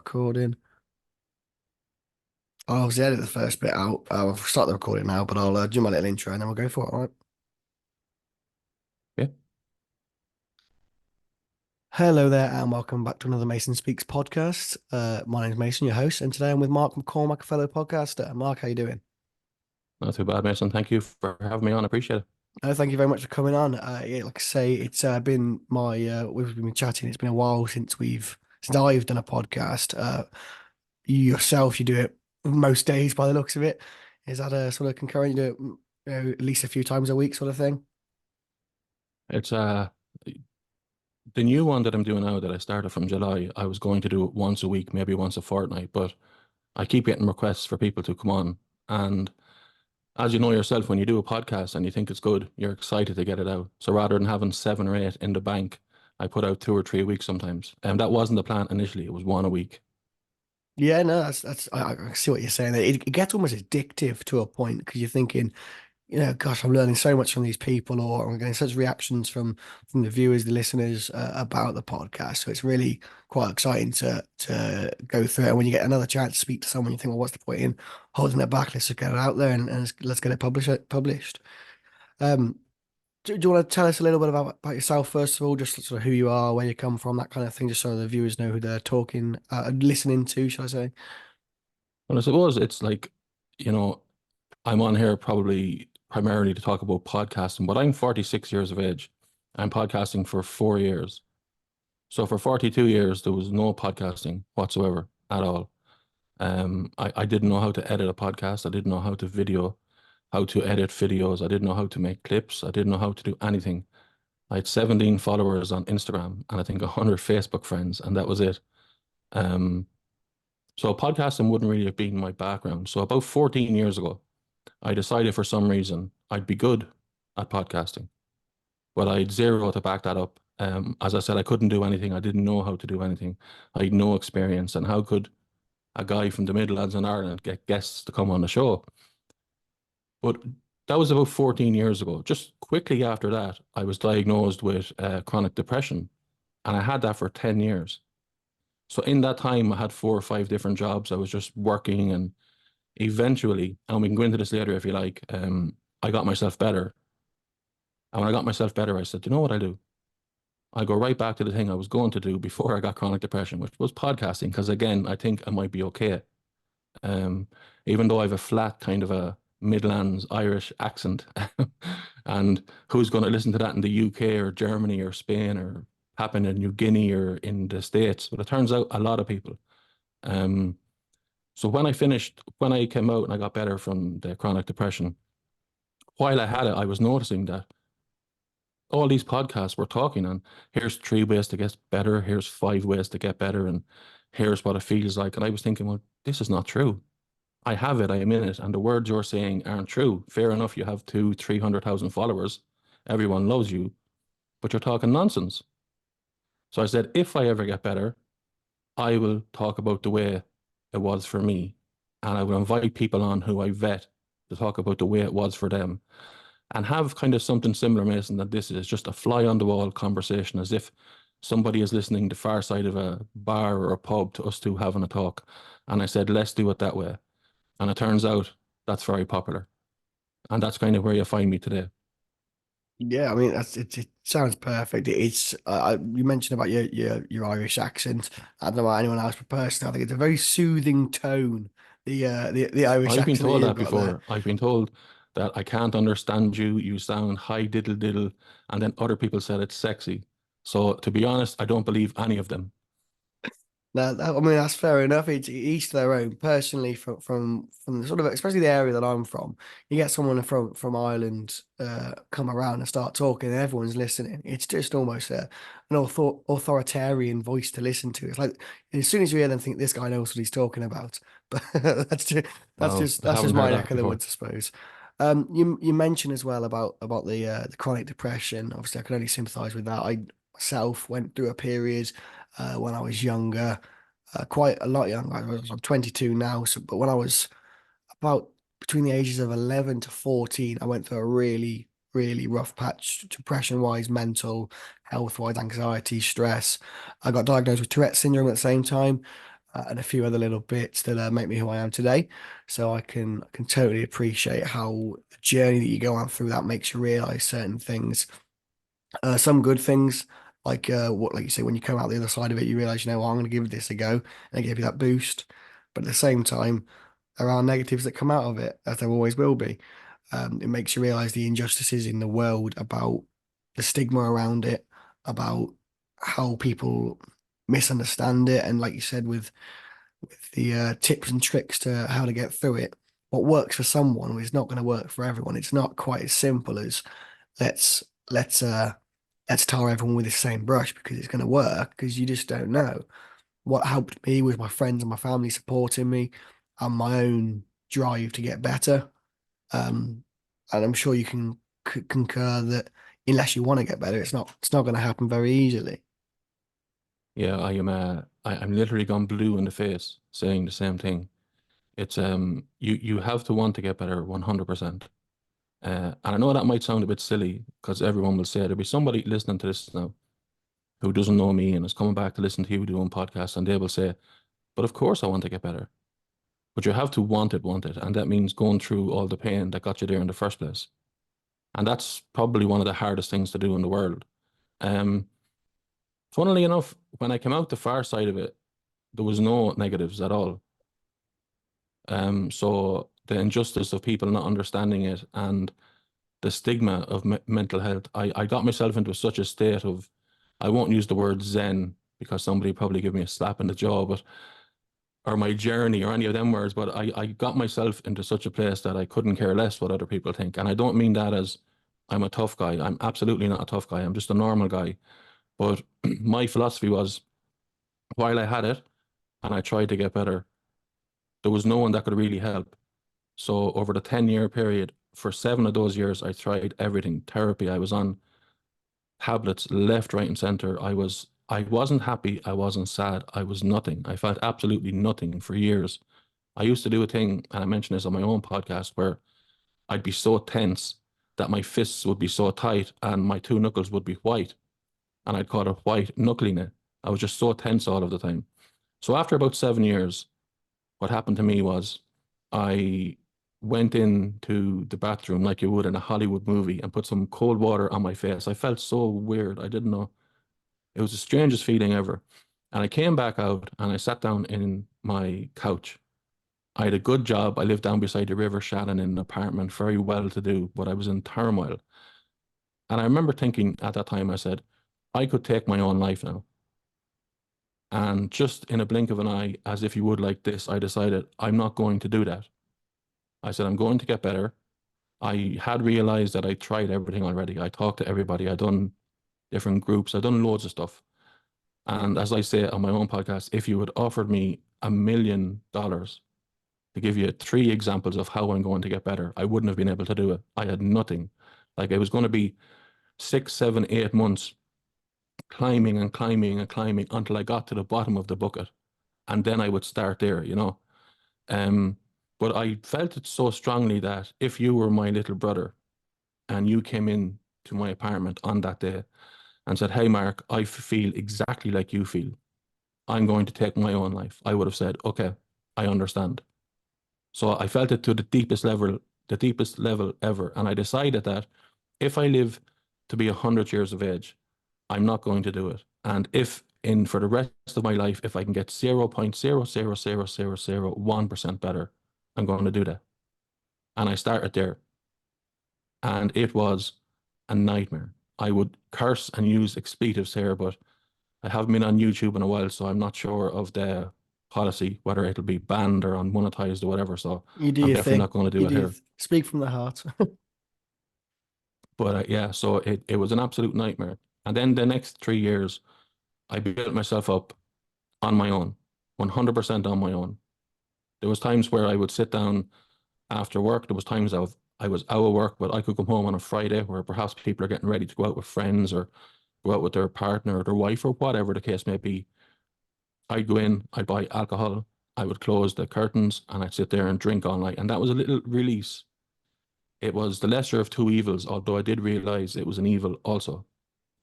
recording. I'll obviously edit the first bit out. I'll start the recording now, but I'll do my little intro and then we'll go for it. All right. Yeah, Hello there, and welcome back to another Mason Speaks podcast. My name's Mason, your host, and today I'm with Mark McCormack, a fellow podcaster. Mark, how you doing? not too bad, Mason. Thank you for having me on. I appreciate it. Thank you very much for coming on. Yeah, like I say, it's been we've been chatting. It's been a while since I've done a podcast. You yourself, you do it most days by the looks of it. Is that a sort of concurrent? You do it, at least a few times a week, sort of thing? It's the new one that I'm doing now that I started from July. I was going to do it once a week, maybe once a fortnight, but I keep getting requests for people to come on. And as you know yourself, when you do a podcast and you think it's good, you're excited to get it out. So rather than having 7 or 8 in the bank, I put out 2 or 3 weeks sometimes. And that wasn't the plan initially. It was one a week. Yeah, no, that's I see what you're saying. It gets almost addictive to a point because you're thinking, gosh, I'm learning so much from these people, or I'm getting such reactions from the viewers, the listeners about the podcast. So it's really quite exciting to go through it. And when you get another chance to speak to someone, you think, well, what's the point in holding it back? Let's just get it out there and let's get it published. Um, do you want to tell us a little bit about yourself first of all, just sort of who you are, where you come from, that kind of thing, just so the viewers know who they're talking, listening to, shall I say? And I suppose it's like, you know, I'm on here probably primarily to talk about podcasting, but I'm 46 years of age. I'm podcasting for 4 years. So for 42 years, there was no podcasting whatsoever at all. I didn't know how to edit a podcast. I didn't know how to how to edit videos. I didn't know how to make clips. I didn't know how to do anything. I had 17 followers on Instagram and I think 100 Facebook friends, and that was it. Um, so podcasting wouldn't really have been my background. So about 14 years ago, I decided for some reason I'd be good at podcasting. Well, I had zero to back that up. As I said, I couldn't do anything. I didn't know how to do anything. I had no experience. And how could a guy from the Midlands in Ireland get guests to come on the show? But that was about 14 years ago. Just quickly after that, I was diagnosed with chronic depression. And I had that for 10 years. So in that time, I had 4 or 5 different jobs. I was just working, and eventually, and we can go into this later if you like, I got myself better. And when I got myself better, I said, you know what I do? I go right back to the thing I was going to do before I got chronic depression, which was podcasting. Because again, I think I might be okay. Um, Even though I have a flat kind of a Midlands Irish accent, and who's going to listen to that in the UK or Germany or Spain or Papua New Guinea or in the States? But it turns out a lot of people. Um, so when I came out and I got better from the chronic depression, while I had it, I was noticing that all these podcasts were talking on here's 3 ways to get better, here's 5 ways to get better, and here's what it feels like. And I was thinking, well, this is not true. I have it, I am in it, and the words you're saying aren't true. Fair enough, you have 300,000 followers, everyone loves you, but you're talking nonsense. So I said, if I ever get better, I will talk about the way it was for me, and I will invite people on who I vet to talk about the way it was for them, and have kind of something similar, Mason, that this is just a fly on the wall conversation, as if somebody is listening the far side of a bar or a pub to us two having a talk. And I said, let's do it that way. And it turns out that's very popular. And that's kind of where you find me today. Yeah, I mean it sounds perfect. It's you mentioned about your Irish accent. I don't know about anyone else, but personally, I think it's a very soothing tone. The Irish I've been accent that told you've that got there. before. I've been told that I can't understand you. You sound high diddle diddle. And then other people said it's sexy. So to be honest, I don't believe any of them. I mean, that's fair enough. It's each to their own. Personally, from the sort of, especially the area that I'm from, you get someone from Ireland come around and start talking, and everyone's listening. It's just almost an authoritarian voice to listen to. It's like as soon as you hear them, think this guy knows what he's talking about. But Wow, I that's haven't just heard my that neck of the before. woods, I suppose. You mentioned as well about the chronic depression. Obviously, I can only sympathise with that. I myself went through a period when I was younger, quite a lot younger. I'm 22 now, so but when I was about between the ages of 11 to 14, I went through a really rough patch, depression-wise, mental health-wise, anxiety, stress. I got diagnosed with Tourette syndrome at the same time. and a few other little bits that make me who I am today. So I can totally appreciate how the journey that you go on through that makes you realize certain things. Some good things, like you say, when you come out the other side of it, you realize, I'm going to give this a go, and it gave you that boost. But at the same time, there are negatives that come out of it, as there always will be. It makes you realize the injustices in the world, about the stigma around it, about how people misunderstand it, and like you said, with the tips and tricks to how to get through it. What works for someone is not going to work for everyone. It's not quite as simple as let's let's uh let's tar everyone with the same brush because it's going to work, because you just don't know. What helped me was my friends and my family supporting me and my own drive to get better. Um, and I'm sure you can concur that unless you want to get better, it's not going to happen very easily. Yeah, I'm literally gone blue in the face saying the same thing. It's you have to want to get better 100%. And I know that might sound a bit silly because everyone will say there'll be somebody listening to this now who doesn't know me and is coming back to listen to you doing podcasts, and they will say, "But of course I want to get better." But you have to want it, and that means going through all the pain that got you there in the first place. And that's probably one of the hardest things to do in the world. Um, Funnily enough, when I came out the far side of it, there was no negatives at all. So the injustice of people not understanding it and the stigma of mental health, I got myself into such a state of, I won't use the word zen because somebody probably give me a slap in the jaw, but or my journey or any of them words, but I got myself into such a place that I couldn't care less what other people think. And I don't mean that as I'm a tough guy. I'm absolutely not a tough guy. I'm just a normal guy. But my philosophy was, while I had it and I tried to get better, there was no one that could really help. So over the 10-year period, for 7 of those years, I tried everything. Therapy, I was on tablets left, right, and center. I wasn't happy. I wasn't sad. I was nothing. I felt absolutely nothing for years. I used to do a thing, and I mentioned this on my own podcast, where I'd be so tense that my fists would be so tight and my two knuckles would be white. And I'd call it white knuckling it. I was just so tense all of the time. So after about 7 years, what happened to me was I went into the bathroom like you would in a Hollywood movie and put some cold water on my face. I felt so weird. I didn't know. It was the strangest feeling ever. And I came back out and I sat down in my couch. I had a good job. I lived down beside the River Shannon in an apartment, very well to do, but I was in turmoil. And I remember thinking at that time, I said, I could take my own life now. And just in a blink of an eye, as if you would like this, I decided I'm not going to do that. I said, I'm going to get better. I had realized that I tried everything already. I talked to everybody. I'd done different groups. I'd done loads of stuff. And as I say on my own podcast, if you had offered me $1 million to give you 3 examples of how I'm going to get better, I wouldn't have been able to do it. I had nothing. Like it was going to be 6, 7, 8 months climbing and climbing and climbing until I got to the bottom of the bucket. And then I would start there. Um, but I felt it so strongly that if you were my little brother and you came in to my apartment on that day and said, "Hey, Mark, I feel exactly like you feel. I'm going to take my own life," I would have said, "Okay, I understand." So I felt it to the deepest level ever. And I decided that if I live to be 100 years of age, I'm not going to do it. And if in for the rest of my life, if I can get 0.0000001% better, I'm going to do that. And I started there. And it was a nightmare. I would curse and use expletives here, but I haven't been on YouTube in a while, so I'm not sure of the policy, whether it'll be banned or unmonetized or whatever. So You do I'm your definitely thing. not going to do You it do. here. Speak from the heart. But yeah, so it was an absolute nightmare. And then the next 3 years, I built myself up on my own, 100% on my own. There was times where I would sit down after work. There was times I was out of work, but I could come home on a Friday where perhaps people are getting ready to go out with friends or go out with their partner or their wife or whatever the case may be. I'd go in, I'd buy alcohol, I would close the curtains and I'd sit there and drink all night. And that was a little release. It was the lesser of two evils, although I did realize it was an evil also.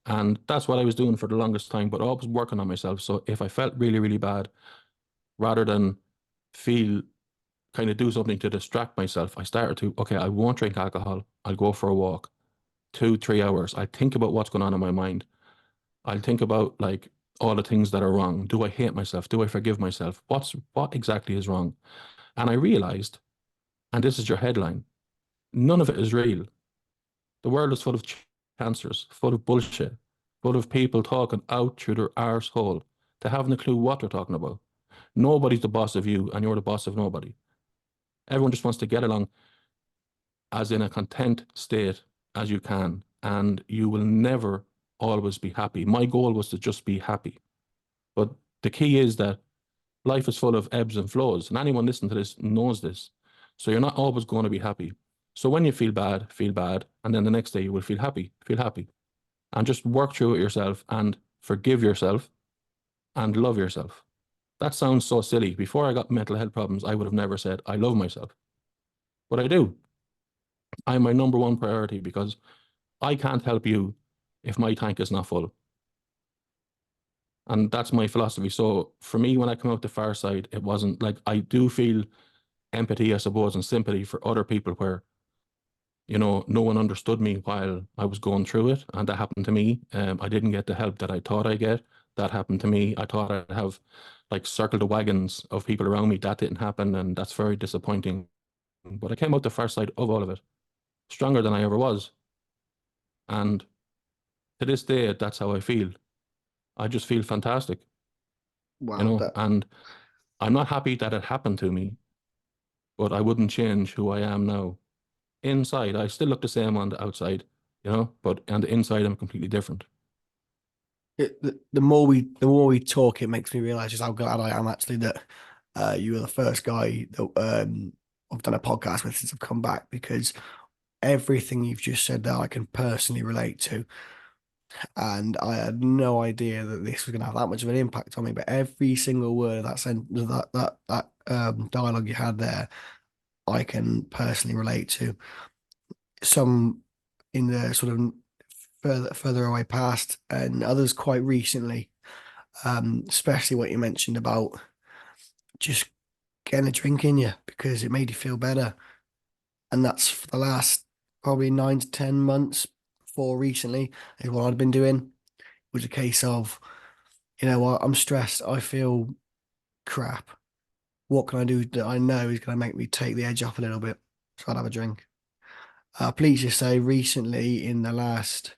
And that's what I was doing for the longest time, but always working on myself. So if I felt really, really bad, rather than feel kind of do something to distract myself. I started to, okay, I won't drink alcohol. I'll go for a walk, 2, 3 hours. I think about what's going on in my mind. I'll think about like all the things that are wrong. Do I hate myself? Do I forgive myself? What exactly is wrong? And I realized, and this is your headline, none of it is real. The world is full of cancers, full of bullshit, full of people talking out through their arsehole to having a clue what they're talking about. Nobody's the boss of you, and you're the boss of nobody. Everyone just wants to get along as in a content state as you can, and you will never always be happy. My goal was to just be happy. But the key is that life is full of ebbs and flows, and anyone listening to this knows this. So you're not always going to be happy. So when you feel bad, and then the next day you will feel happy, and just work through it yourself and forgive yourself and love yourself. That sounds so silly. Before I got mental health problems, I would have never said I love myself, but I do. I'm my number one priority because I can't help you if my tank is not full. And that's my philosophy. So for me, when I come out the far side, it wasn't like I do feel empathy, I suppose, and sympathy for other people where, no one understood me while I was going through it. And that happened to me. I didn't get the help that I thought I get. That happened to me. I thought I'd have like circle the wagons of people around me. That didn't happen. And that's very disappointing. But I came out the far side of all of it, stronger than I ever was. And to this day, that's how I feel. I just feel fantastic, Wow, and I'm not happy that it happened to me, but I wouldn't change who I am now. Inside, I still look the same on the outside, but on the inside, I'm completely different. the more we talk, it makes me realize just how glad I am actually that you were the first guy that I've done a podcast with since I've come back, because everything you've just said there I can personally relate to. And I had no idea that this was going to have that much of an impact on me. But every single word of that sentence, that dialogue you had there, I can personally relate to. Some in the sort of further away past, and others quite recently. Especially what you mentioned about just getting a drink in you because it made you feel better, and that's for the last probably 9 to 10 months. Before recently is what I'd been doing. It was a case of, you know what, I'm stressed. I feel crap. What can I do that I know is going to make me take the edge off a little bit? So I'd have a drink. Please just say, recently in the last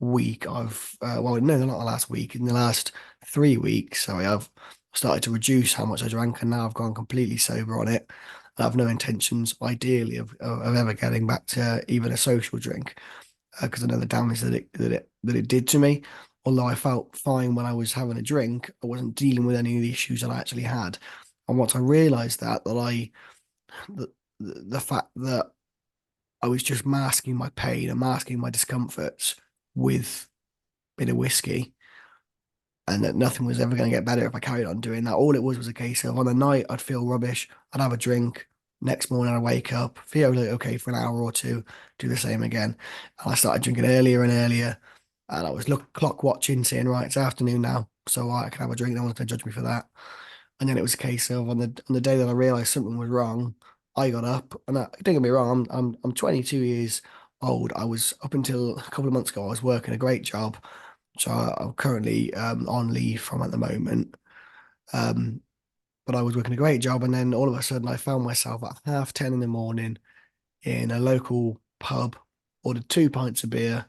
week, well, no, not the last week, in the last 3 weeks, sorry, I've started to reduce how much I drank, and now I've gone completely sober on it. I have no intentions, ideally, of ever getting back to even a social drink, because I know the damage that it did to me. Although I felt fine when I was having a drink, I wasn't dealing with any of the issues that I actually had. And once I realised the, the fact that I was just masking my pain and masking my discomforts with a bit of whiskey, and that nothing was ever going to get better if I carried on doing that. All it was a case of, on the night I'd feel rubbish, I'd have a drink. Next morning I'd wake up, feel really okay for an hour or two, do the same again. And I started drinking earlier and earlier, and I was clock watching, saying, right, it's afternoon now, so I can have a drink. No one's going to judge me for that. And then it was a case of, on the day that I realised something was wrong, I got up, and don't get me wrong, I'm 22 years old. I was, up until a couple of months ago, I was working a great job, which I'm currently on leave from at the moment. Um, but I was working a great job, and then all of a sudden I found myself at 10:30 in the morning in a local pub, ordered 2 pints of beer,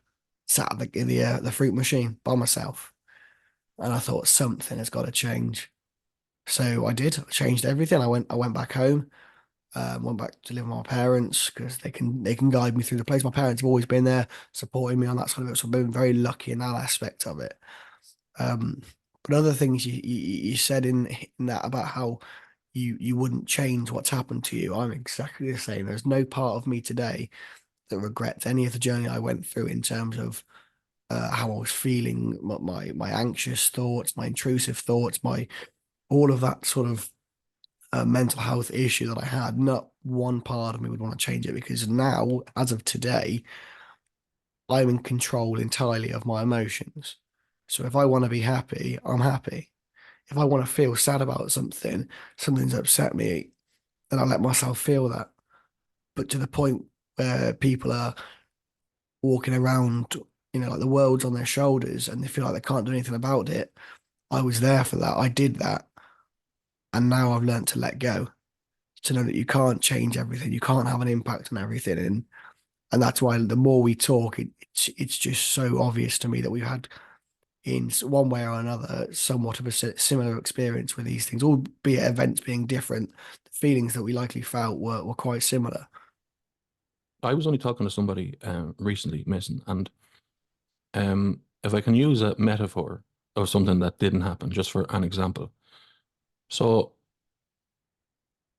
sat at the fruit machine by myself, and I thought something has got to change. So I did. I changed everything. I went back home. Went back to live with my parents because they can guide me through the place. My parents have always been there, supporting me on that side of it. So I've been very lucky in that aspect of it. Um, but other things you said in that about how you wouldn't change what's happened to you. I'm exactly the same. There's no part of me today that regrets any of the journey I went through in terms of how I was feeling, my anxious thoughts, my intrusive thoughts, my all of that sort of mental health issue that I had. Not one part of me would want to change it, because now, as of today, I'm in control entirely of my emotions. So if I want to be happy, I'm happy. if I want to feel sad about something, something's upset me, then I let myself feel that. But to the point where people are walking around, like the world's on their shoulders and they feel like they can't do anything about it. I was there for that. I did that. And now I've learned to let go, to know that you can't change everything. You can't have an impact on everything. And that's why the more we talk, it's just so obvious to me that we've had in one way or another somewhat of a similar experience with these things, albeit events being different. The feelings that we likely felt were quite similar. I was only talking to somebody recently, Mason, and if I can use a metaphor of something that didn't happen, just for an example. So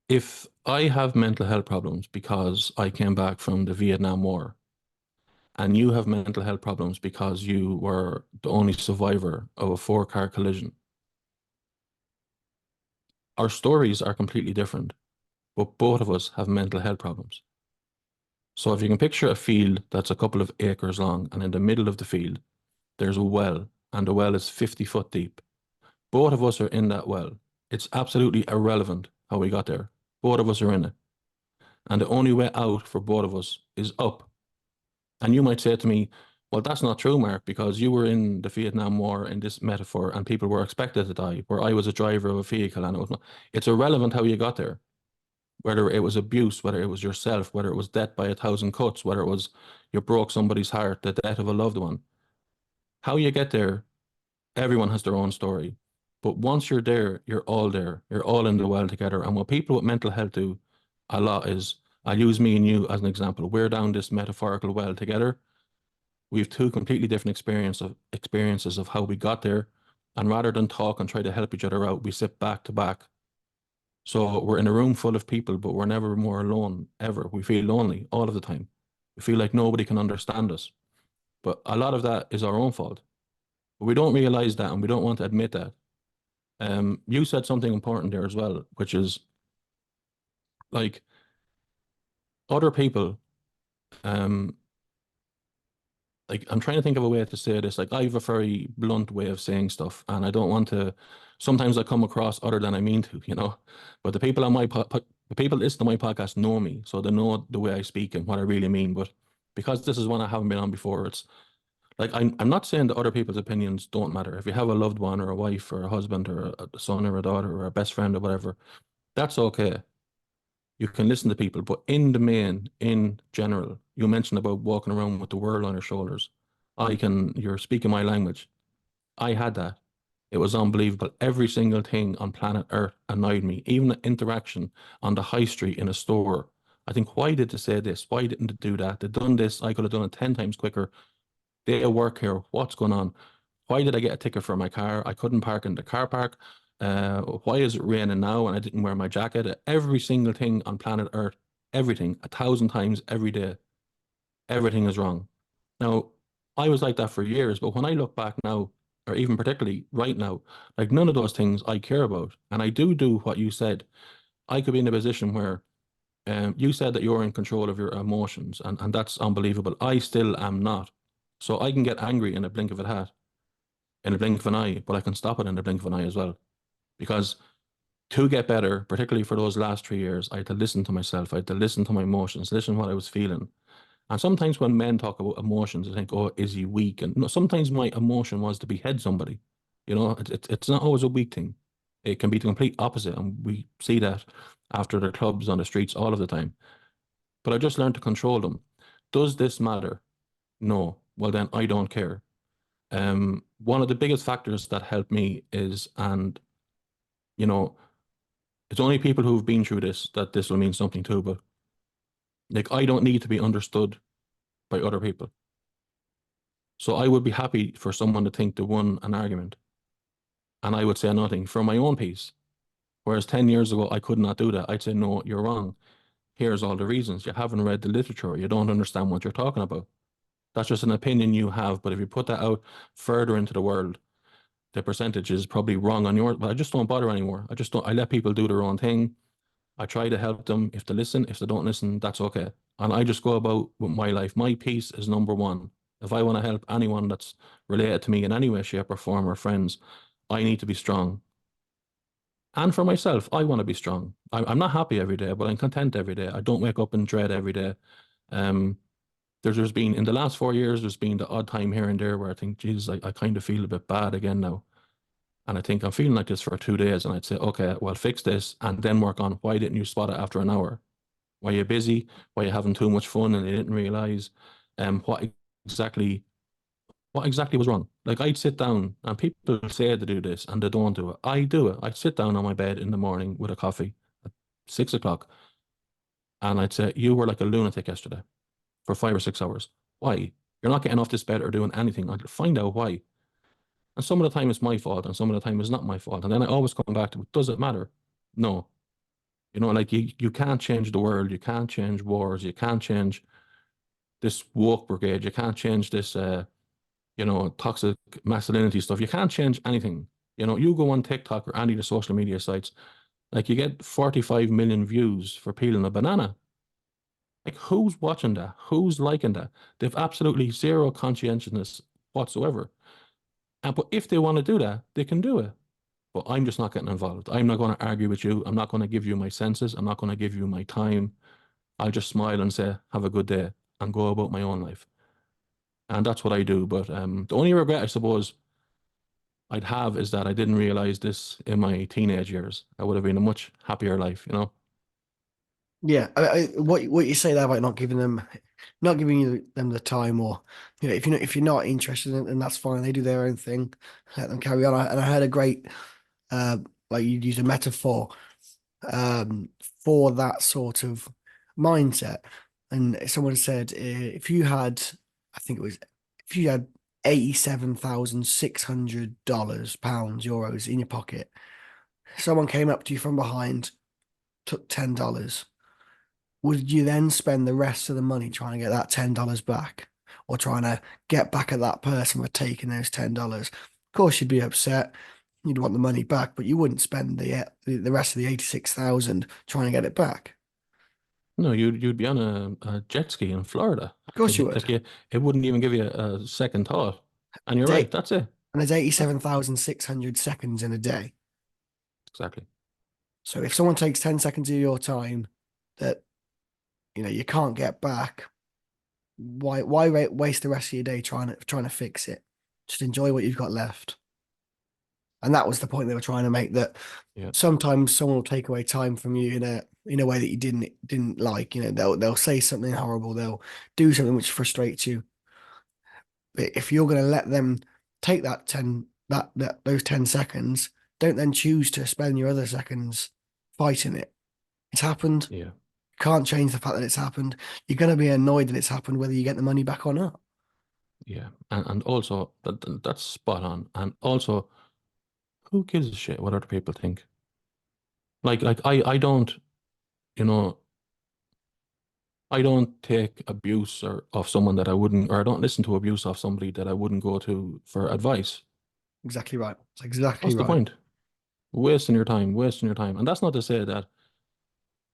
if I have mental health problems because I came back from the Vietnam War, and you have mental health problems because you were the only survivor of a four-car collision, our stories are completely different, but both of us have mental health problems. So if you can picture a field that's a couple of acres long, and in the middle of the field, there's a well, and the well is 50 foot deep. Both of us are in that well. It's absolutely irrelevant how we got there. Both of us are in it. And the only way out for both of us is up. And you might say to me, well, that's not true, Mark, because you were in the Vietnam War in this metaphor and people were expected to die, where I was a driver of a vehicle and it was not. It's irrelevant how you got there, whether it was abuse, whether it was yourself, whether it was death by 1,000 cuts, whether it was you broke somebody's heart, the death of a loved one. How you get there, everyone has their own story. But once you're there, you're all there. You're all in the well together. And what people with mental health do a lot is, I'll use me and you as an example. We're down this metaphorical well together. We have two completely different experiences of how we got there. And rather than talk and try to help each other out, we sit back to back. So we're in a room full of people, but we're never more alone ever. We feel lonely all of the time. We feel like nobody can understand us. But a lot of that is our own fault. But we don't realize that and we don't want to admit that. You said something important there as well, which is like other people, um, like I'm trying to think of a way to say this. Like I have a very blunt way of saying stuff, and I don't want to. Sometimes I come across other than I mean to. But the people on the people that listen to my podcast know me, so they know the way I speak and what I really mean. But because this is one I haven't been on before, it's like I'm not saying that other people's opinions don't matter. If you have a loved one or a wife or a husband or a son or a daughter or a best friend or whatever, that's okay. You can listen to people, but in the main, in general, you mentioned about walking around with the world on your shoulders. You're speaking my language. I had that. It was unbelievable. Every single thing on planet Earth annoyed me. Even the interaction on the high street in a store. I think, why did they say this? Why didn't they do that? They done this. I could have done it 10 times quicker. They work here. What's going on? Why did I get a ticket for my car? I couldn't park in the car park. Why is it raining now and I didn't wear my jacket? Every single thing on planet Earth, everything, 1,000 times every day, everything is wrong. Now, I was like that for years, but when I look back now, or even particularly right now, like none of those things I care about. And I do what you said. I could be in a position where you said that you're in control of your emotions, and that's unbelievable. I still am not. So I can get angry in a blink of a hat, in a blink of an eye, but I can stop it in a blink of an eye as well. Because to get better, particularly for those last 3 years, I had to listen to myself. I had to listen to my emotions, listen to what I was feeling. And sometimes when men talk about emotions, I think, oh, is he weak? And no, sometimes my emotion was to behead somebody. It's not always a weak thing. It can be the complete opposite. And we see that after the clubs on the streets all of the time. But I just learned to control them. Does this matter? No. Well, then I don't care. One of the biggest factors that helped me is, and you know, it's only people who've been through this that this will mean something to, but like I don't need to be understood by other people. So I would be happy for someone to think they won an argument and I would say nothing for my own peace. Whereas 10 years ago, I could not do that. I'd say, no, you're wrong. Here's all the reasons. You haven't read the literature. You don't understand what you're talking about. That's just an opinion you have. But if you put that out further into the world, the percentage is probably wrong on yours. But I just don't bother anymore. I let people do their own thing. I try to help them. If they listen, if they don't listen, that's okay. And I just go about with my life. My peace is number one. If I want to help anyone that's related to me in any way, shape, or form, or friends, I need to be strong. And for myself, I want to be strong. I'm not happy every day, but I'm content every day. I don't wake up in dread every day. Um, there's been in the last 4 years, there's been the odd time here and there where I think, Jesus, I kind of feel a bit bad again now. And I think I'm feeling like this for 2 days. And I'd say, okay, well, fix this and then work on why didn't you spot it after an hour? Were you busy? Were you having too much fun and you didn't realize what exactly what exactly was wrong? Like I'd sit down and people say to do this and they don't do it. I do it. I'd sit down on my bed in the morning with a coffee at 6 o'clock and I'd say, you were like a lunatic yesterday for 5 or 6 hours. Why? You're not getting off this bed or doing anything. I'd find out why. And some of the time it's my fault and some of the time it's not my fault. And then I always come back to, does it matter? No. Like you can't change the world. You can't change wars. You can't change this woke brigade. You can't change this, toxic masculinity stuff. You can't change anything. You go on TikTok or any of the social media sites, like you get 45 million views for peeling a banana. Like who's watching that? Who's liking that? They've absolutely zero conscientiousness whatsoever. But if they want to do that, they can do it. But I'm just not getting involved. I'm not going to argue with you. I'm not going to give you my senses. I'm not going to give you my time. I'll just smile and say, have a good day and go about my own life. And that's what I do. But the only regret, I suppose, I'd have is that I didn't realize this in my teenage years. I would have been a much happier life. Yeah, what you say there about not giving them the time, or if you're not interested in it, then that's fine. They do their own thing, let them carry on. And I heard a great uh, like you use a metaphor um for that sort of mindset, and someone said if you had, I think it was, if you had $87,600 pounds euros in your pocket, someone came up to you from behind, took $10. Would you then spend the rest of the money trying to get that $10 back, or trying to get back at that person for taking those $10? Of course, you'd be upset. You'd want the money back, but you wouldn't spend the rest of the 86,000 trying to get it back. No, you'd be on a jet ski in Florida. Of course, Like, you like would. it wouldn't even give you a second thought. And you're It's right, eight, that's it. and there's That's 87,600 seconds in a day. exactly. So if someone takes 10 seconds of your time that you can't get back, why waste the rest of your day trying to fix it? Just enjoy what you've got left. And that was the point they were trying to make, that Yeah, sometimes someone will take away time from you in a way that you didn't like. They'll say something horrible, they'll do something which frustrates you. But if you're going to let them take that 10 that those 10 seconds, don't then choose to spend your other seconds fighting it. It's happened. yeah, You can't change the fact that it's happened. You're going to be annoyed that it's happened, whether you get the money back or not. yeah. And also that's spot on. And also, who gives a shit what other people think? Like I don't, you know, I don't take abuse or of someone that I wouldn't, or I don't listen to abuse of somebody that I wouldn't go to for advice. Exactly right. It's exactly What's the right. point? Wasting your time, wasting your time. And that's not to say that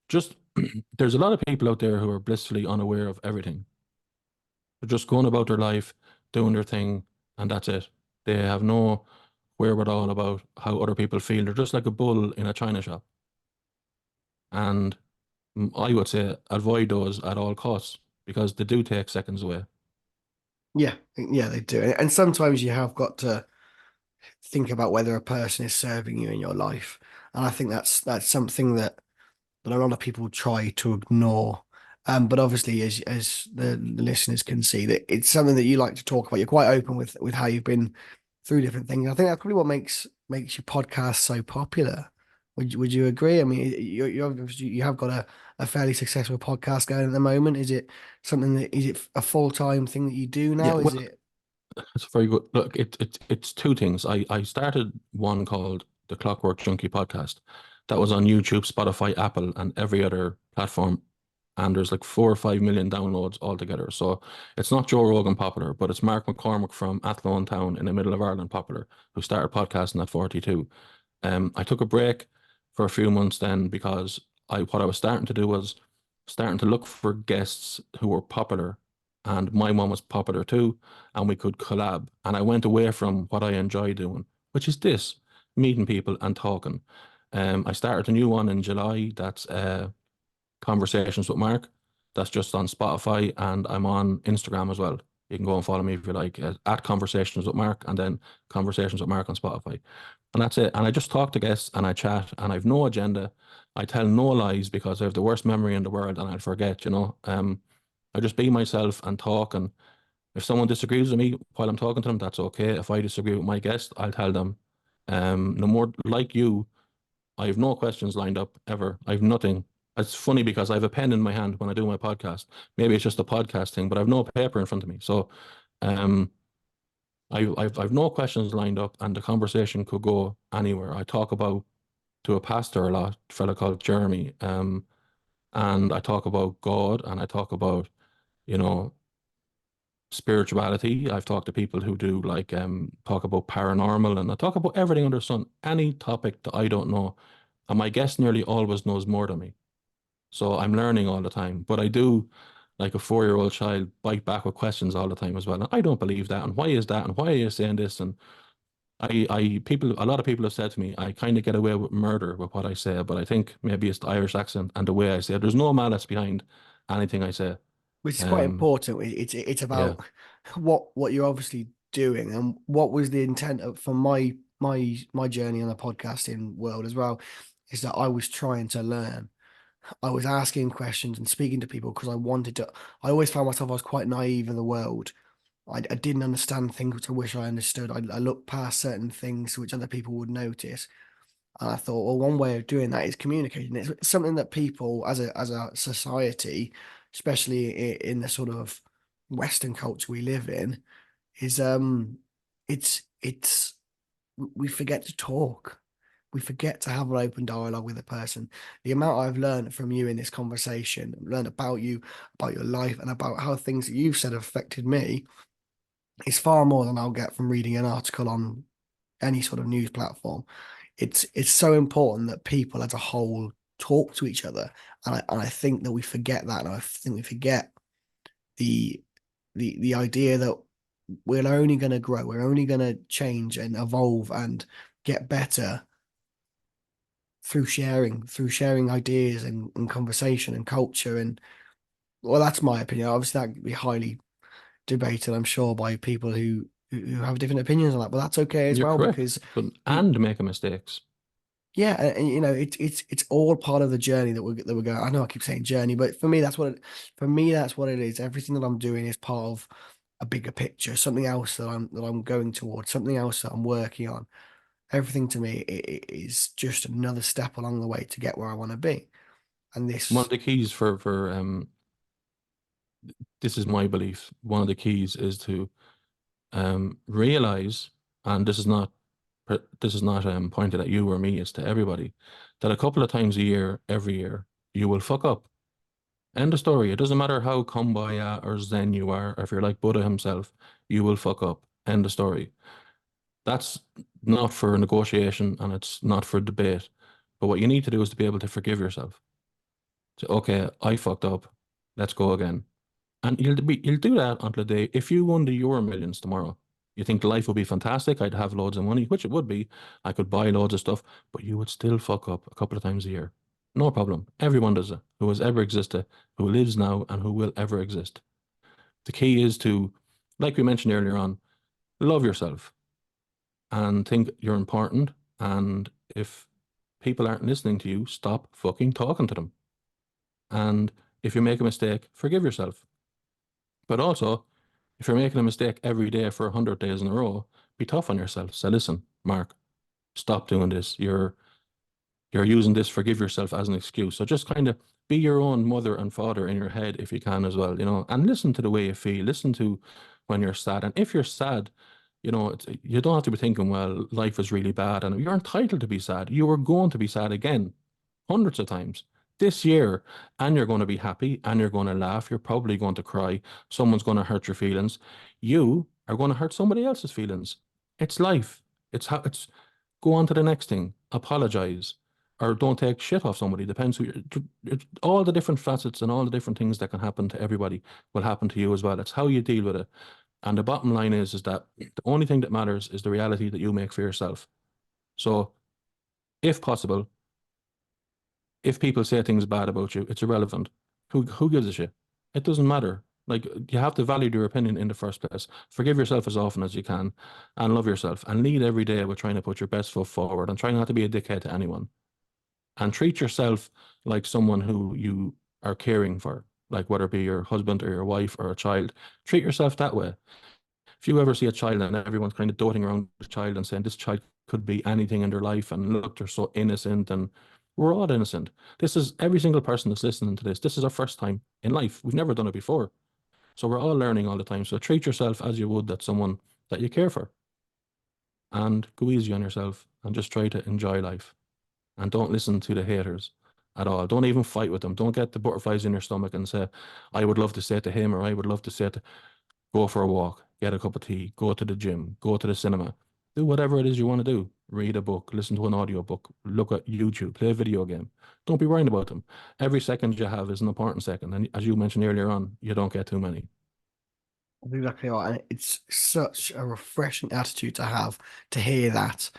just there's a lot of people out there who are blissfully unaware of everything. They're just going about their life, doing their thing, and that's it. They have no wherewithal about how other people feel. They're just like a bull in a china shop. And I would say avoid those at all costs because they do take seconds away. Yeah, yeah, they do. And sometimes you have got to think about whether a person is serving you in your life. And I think that's something that a lot of people try to ignore. But obviously, as the listeners can see, that it's something that you like to talk about. You're quite open with how you've been through different things. I think that's probably what makes your podcast so popular. Would you agree? I mean, you have got a fairly successful podcast going at the moment. Is it something that is it a full-time thing that you do Yeah, now? Is well, it? it's very good. Look, it's two things. I started one called the Clockwork Junkie podcast that was on YouTube, Spotify, Apple, and every other platform. And there's like 4 or 5 million downloads altogether. So it's not Joe Rogan popular, but it's Mark McCormack from Athlone Town in the middle of Ireland popular, who started podcasting at 42. I took a break for a few months then because what I was starting to do was starting to look for guests who were popular, and my one was popular too, and we could collab. And I went away from what I enjoy doing, which is this, meeting people and talking. I started a new one in July. That's Conversations with Mark. That's just on Spotify, and I'm on Instagram as well. You can go and follow me if you like, at Conversations with Mark, and then Conversations with Mark on Spotify. And that's it. And I just talk to guests and I chat, and I've no agenda. I tell no lies because I have the worst memory in the world and I'll forget, you know. I just be myself and talk. And if someone disagrees with me while I'm talking to them, that's okay. If I disagree with my guest, I'll tell them. No more like you. I have no questions lined up ever. I have nothing. It's funny because I have a pen in my hand when I do my podcast. Maybe it's just a podcast thing, but I have no paper in front of me. So um, I've no questions lined up, and the conversation could go anywhere. I talk about to a pastor a lot, a fella called Jeremy, and I talk about God, and I talk about, you know, spirituality. I've talked to people who do like talk about paranormal, and I talk about everything under the sun, any topic that I don't know. And my guest nearly always knows more than me. So I'm learning all the time. But I do, like a 4-year-old child, bite back with questions all the time as well. And I don't believe that. And why is that? And why are you saying this? And a lot of people have said to me, I kind of get away with murder with what I say, but I think maybe it's the Irish accent and the way I say it. There's no malice behind anything I say. Which is quite Um, important. It's yeah, about what you're obviously doing and what was the intent of for my journey on the podcasting world as well, is that I was trying to learn. I was asking questions and speaking to people because I wanted to. I always found myself I was quite naive in the world. I didn't understand things which I wish I understood. I looked past certain things which other people would notice. And I thought, well, one way of doing that is communicating. It's something that people, as a society, especially in the sort of Western culture we live in, is it's we forget to talk. We forget to have an open dialogue with a person. The amount I've learned from you in this conversation, learned about you, about your life, and about how things that you've said have affected me, is far more than I'll get from reading an article on any sort of news platform. It's so important that people as a whole talk to each other, and I think that we forget that, and I think we forget the the idea that we're only going to grow, we're only going to change and evolve and get better through sharing ideas and conversation and culture. And well, that's my opinion. Obviously, that could be highly debated, I'm sure, by people who have different opinions on that, but that's okay as you're well correct. because But you, and making mistakes. yeah, and, you know, it's all part of the journey that we're going. I know I keep saying journey, but for me that's what it is. Everything that I'm doing is part of a bigger picture, something else that I'm going towards, something else that I'm working on. Everything to me it is just another step along the way to get where I want to be. And One of this, the keys for this is my belief. One of the keys is to realize, and this is not pointed at you or me, it's to everybody, that a couple of times a year, every year, you will fuck up. End of story. It doesn't matter how kumbaya or zen you are, or if you're like Buddha himself, you will fuck up. End of story. That's not for negotiation and it's not for debate. But what you need to do is to be able to forgive yourself. So, okay, I fucked up. Let's go again. And you'll do that until the day. If you won the Euro Millions tomorrow, you think life would be fantastic. I'd have loads of money, which it would be. I could buy loads of stuff, but you would still fuck up a couple of times a year. No problem. Everyone does it. Who has ever existed, who lives now, and who will ever exist. The key is to, like we mentioned earlier on, love yourself and think you're important. And if people aren't listening to you, stop fucking talking to them. And if you make a mistake, forgive yourself. But also, if you're making a mistake every day for 100 days in a row, be tough on yourself. Say, listen, Mark, stop doing this. You're using this forgive yourself as an excuse. So just kind of be your own mother and father in your head if you can as well, you know, and listen to the way you feel. Listen to when you're sad. And if you're sad, you know, you don't have to be thinking, well, life is really bad. And you're entitled to be sad. You are going to be sad again hundreds of times this year, and you're going to be happy and you're going to laugh. You're probably going to cry. Someone's going to hurt your feelings. You are going to hurt somebody else's feelings. It's life. It's how it's go on to the next thing. Apologize or don't take shit off somebody. Depends who you're, all the different facets and all the different things that can happen to everybody will happen to you as well. It's how you deal with it. And the bottom line is that the only thing that matters is the reality that you make for yourself. So if possible, if people say things bad about you, it's irrelevant. Who gives a shit? It doesn't matter. Like, you have to value your opinion in the first place. Forgive yourself as often as you can, and love yourself, and lead every day with trying to put your best foot forward and try not to be a dickhead to anyone. And treat yourself like someone who you are caring for, like whether it be your husband or your wife or a child. Treat yourself that way. If you ever see a child and everyone's kind of doting around the child and saying this child could be anything in their life, and look, they're so innocent, and we're all innocent. This is every single person that's listening to this. This is our first time in life. We've never done it before. So we're all learning all the time. So treat yourself as you would that someone that you care for, and go easy on yourself and just try to enjoy life, and don't listen to the haters at all. Don't even fight with them. Don't get the butterflies in your stomach and say, I would love to say to him, or I would love to say to, go for a walk, get a cup of tea, go to the gym, go to the cinema, do whatever it is you want to do. Read a book, listen to an audio book, look at YouTube, play a video game. Don't be worrying about them. Every second you have is an important second. And as you mentioned earlier on, you don't get too many. That's exactly right. And it's such a refreshing attitude to have, to hear that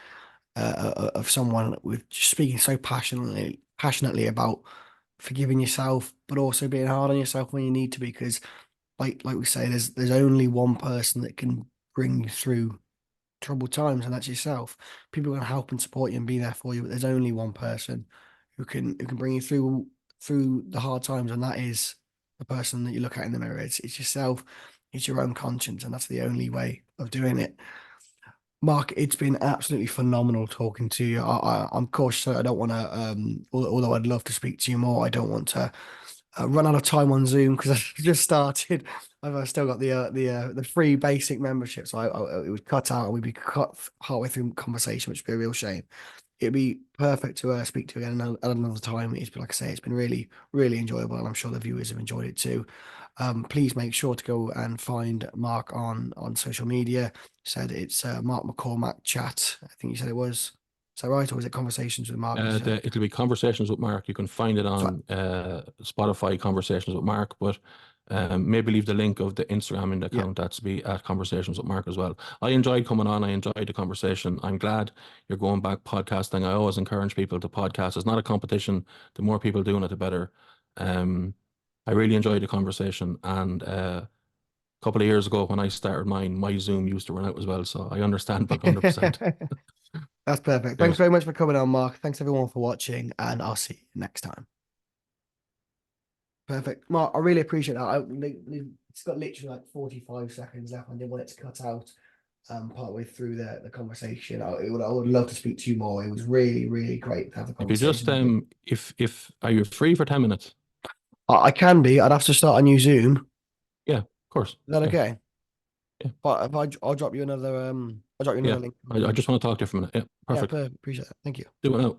of someone with just speaking so passionately about forgiving yourself, but also being hard on yourself when you need to be. Because like we say, there's only one person that can bring you through troubled times, and that's yourself. People can help and support you and be there for you, but there's only one person who can bring you through the hard times, and that is the person that you look at in the mirror. It's yourself, it's your own conscience, and that's the only way of doing it. Mark, it's been absolutely phenomenal talking to you. I'm cautious. I don't want to, although I'd love to speak to you more, I don't want to run out of time on Zoom because I've just started. I've still got the free basic membership, so it would cut out and we'd be cut halfway through conversation, which would be a real shame. It'd be perfect to speak to you again at another time. It's been, like I say, it's been really, really enjoyable, and I'm sure the viewers have enjoyed it too. Please make sure to go and find Mark on social media. Said it's Mark McCormack chat. I think you said it was. Is that right, or was it conversations with Mark? Did you say? It'll be Conversations with Mark. You can find it So, on Spotify, Conversations with Mark, but maybe leave the link of the Instagram in the yeah. account. That's be at Conversations with Mark as well. I enjoyed coming on. I enjoyed the conversation. I'm glad you're going back podcasting. I always encourage people to podcast. It's not a competition. The more people doing it, the better. I really enjoyed the conversation. And a couple of years ago when I started mine, my Zoom used to run out as well. So I understand 100%. That's perfect. Thanks Cheers. very much for coming on, Mark. Thanks everyone for watching, and I'll see you next time. Perfect. Mark, I really appreciate that. It's got literally like 45 seconds left. I didn't want it to cut out partway through the conversation. I would love to speak to you more. It was really, really great to have the If you just conversation with you. if are you free for 10 minutes? I can be. I'd have to start a new Zoom. Is Yeah, of course. that Yeah, okay? yeah, But I'll drop you another yeah. link. I just want to talk to you for a minute. Yeah, Yeah, perfect. perfect. Appreciate that. Thank you. Do it now.